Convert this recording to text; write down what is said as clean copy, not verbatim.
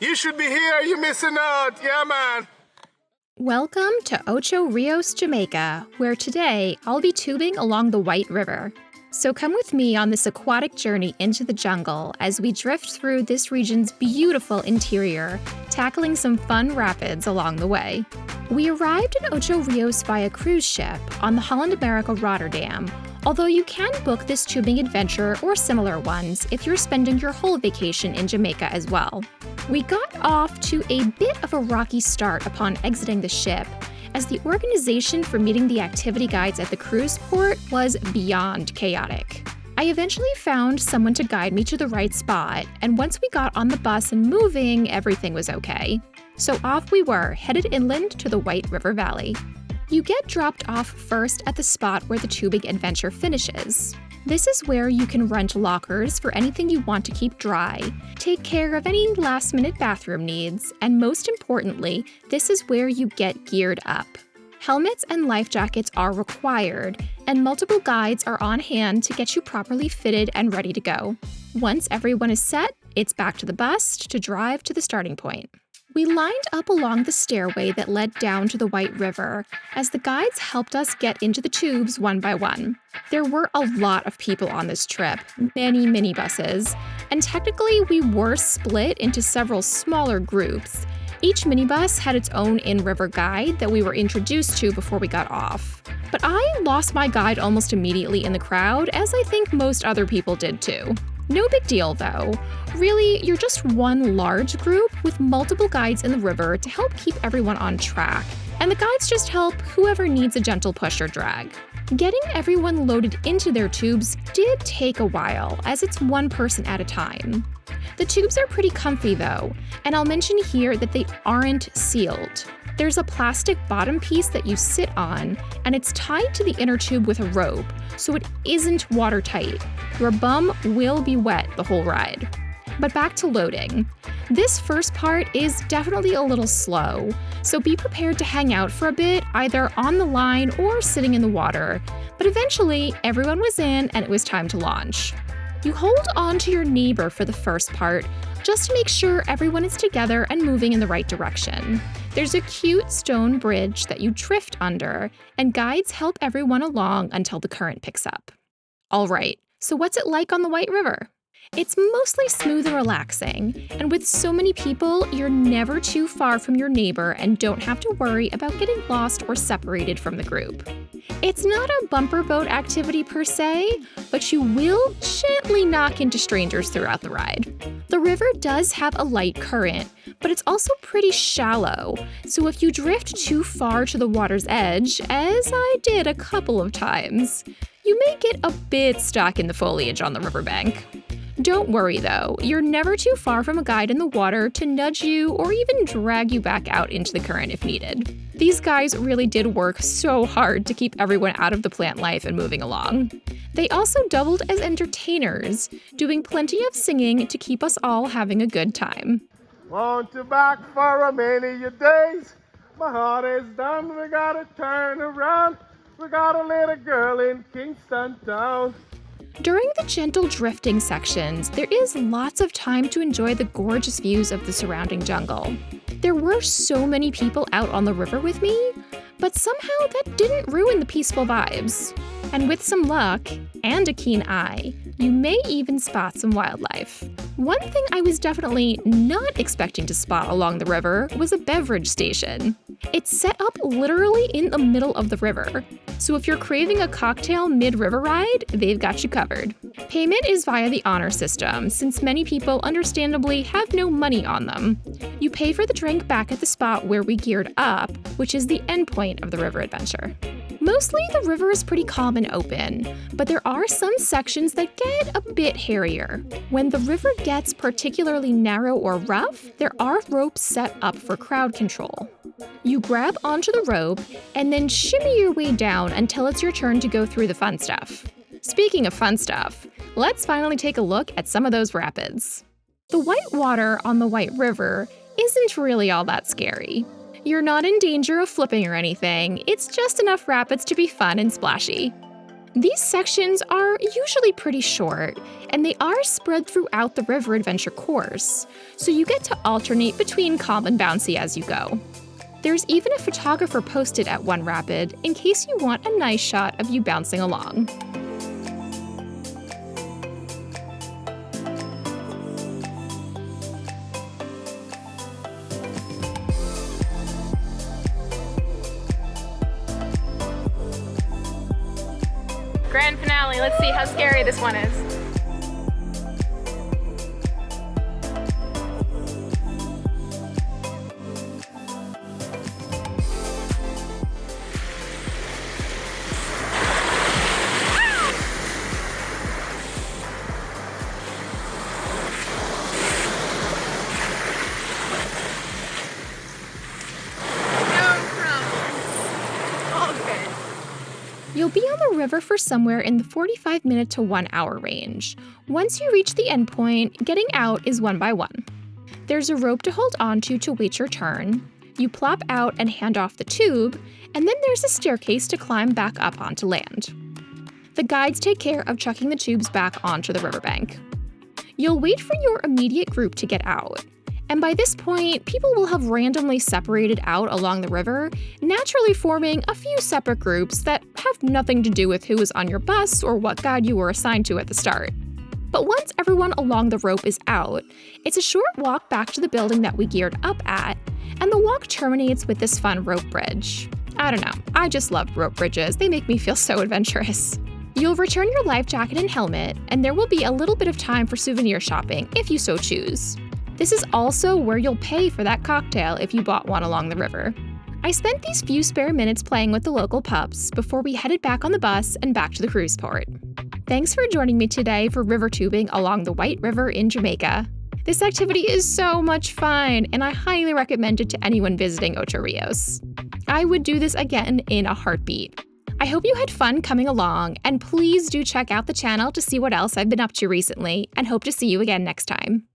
You should be here. You're missing out. Yeah, man. Welcome to Ocho Rios Jamaica, where today I'll be tubing along the White River. So come with me on this aquatic journey into the jungle as we drift through this region's beautiful interior, tackling some fun rapids along the way. We arrived in Ocho Rios via cruise ship on the Holland America Rotterdam, although you can book this tubing adventure or similar ones if you're spending your whole vacation in Jamaica as well. We got off to a bit of a rocky start upon exiting the ship, as the organization for meeting the activity guides at the cruise port was beyond chaotic. I eventually found someone to guide me to the right spot, and once we got on the bus and moving, everything was okay. So off we were, headed inland to the White River Valley. You get dropped off first at the spot where the tubing adventure finishes. This is where you can rent lockers for anything you want to keep dry, take care of any last-minute bathroom needs, and most importantly, this is where you get geared up. Helmets and life jackets are required, and multiple guides are on hand to get you properly fitted and ready to go. Once everyone is set, it's back to the bus to drive to the starting point. We lined up along the stairway that led down to the White River as the guides helped us get into the tubes one by one. There were a lot of people on this trip, many minibuses, and technically we were split into several smaller groups. Each minibus had its own in-river guide that we were introduced to before we got off. But I lost my guide almost immediately in the crowd, as I think most other people did too. No big deal though. Really, you're just one large group with multiple guides in the river to help keep everyone on track, and the guides just help whoever needs a gentle push or drag. Getting everyone loaded into their tubes did take a while, as it's one person at a time. The tubes are pretty comfy though, and I'll mention here that they aren't sealed. There's a plastic bottom piece that you sit on, and it's tied to the inner tube with a rope, so it isn't watertight. Your bum will be wet the whole ride. But back to loading. This first part is definitely a little slow, so be prepared to hang out for a bit, either on the line or sitting in the water. But eventually, everyone was in and it was time to launch. You hold on to your neighbor for the first part, just to make sure everyone is together and moving in the right direction. There's a cute stone bridge that you drift under, and guides help everyone along until the current picks up. All right, so what's it like on the White River? It's mostly smooth and relaxing, and with so many people, you're never too far from your neighbor and don't have to worry about getting lost or separated from the group. It's not a bumper boat activity per se, but you will gently knock into strangers throughout the ride. The river does have a light current, but it's also pretty shallow, so if you drift too far to the water's edge, as I did a couple of times, you may get a bit stuck in the foliage on the riverbank. Don't worry though, you're never too far from a guide in the water to nudge you or even drag you back out into the current if needed. These guys really did work so hard to keep everyone out of the plant life and moving along. They also doubled as entertainers, doing plenty of singing to keep us all having a good time. Want you back for a many days. My heart is done. We gotta turn around. We got a little girl in Kingston town. During the gentle drifting sections, there is lots of time to enjoy the gorgeous views of the surrounding jungle. There were so many people out on the river with me, but somehow that didn't ruin the peaceful vibes. And with some luck, and a keen eye, you may even spot some wildlife. One thing I was definitely not expecting to spot along the river was a beverage station. It's set up literally in the middle of the river, so if you're craving a cocktail mid-river ride, they've got you covered. Payment is via the honor system, since many people understandably have no money on them. You pay for the drink back at the spot where we geared up, which is the endpoint of the river adventure. Mostly the river is pretty calm and open, but there are some sections that get a bit hairier. When the river gets particularly narrow or rough, there are ropes set up for crowd control. You grab onto the rope and then shimmy your way down until it's your turn to go through the fun stuff. Speaking of fun stuff, let's finally take a look at some of those rapids. The white water on the White River isn't really all that scary. You're not in danger of flipping or anything, it's just enough rapids to be fun and splashy. These sections are usually pretty short, and they are spread throughout the river adventure course, so you get to alternate between calm and bouncy as you go. There's even a photographer posted at one rapid in case you want a nice shot of you bouncing along. Grand finale, let's see how scary this one is. You'll be on the river for somewhere in the 45-minute to 1 hour range. Once you reach the endpoint, getting out is one by one. There's a rope to hold onto to wait your turn. You plop out and hand off the tube, and then there's a staircase to climb back up onto land. The guides take care of chucking the tubes back onto the riverbank. You'll wait for your immediate group to get out. And by this point, people will have randomly separated out along the river, naturally forming a few separate groups that have nothing to do with who was on your bus or what guide you were assigned to at the start. But once everyone along the rope is out, it's a short walk back to the building that we geared up at, and the walk terminates with this fun rope bridge. I don't know, I just love rope bridges, they make me feel so adventurous. You'll return your life jacket and helmet, and there will be a little bit of time for souvenir shopping if you so choose. This is also where you'll pay for that cocktail if you bought one along the river. I spent these few spare minutes playing with the local pups before we headed back on the bus and back to the cruise port. Thanks for joining me today for river tubing along the White River in Jamaica. This activity is so much fun, and I highly recommend it to anyone visiting Ocho Rios. I would do this again in a heartbeat. I hope you had fun coming along, and please do check out the channel to see what else I've been up to recently, and hope to see you again next time.